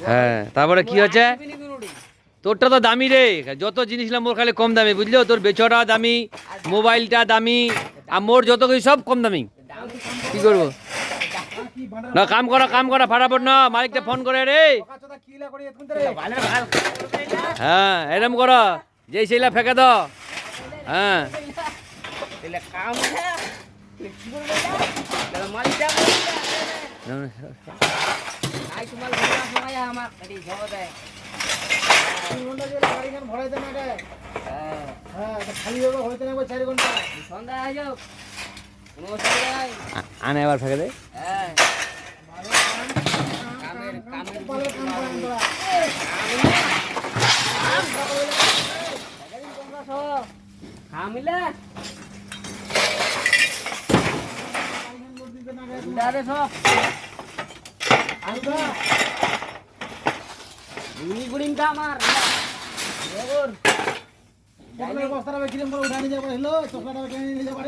হ্যাঁ, তারপরে কি হচ্ছে, তোরটা তো দামি রে, যত জিনিস নিলাম মোর খালি কম দামি, বুঝলো, তোর বেচটা দামি, মোবাইলটা দামি, আর মোর যত কিছু সব কম দামি। কি করবো না, কাম করা ফাটাফট না, মালিকটা ফোন করে রে। হ্যাঁ, এরম করো, যেই সেইলা ফেঁকে দাও। হ্যাঁ, আনে এবার ফেঁকে দে। বস্তাটা কিরম করে উঠানি যাবো, হলো চকলেট কিনে নিয়ে যাবো।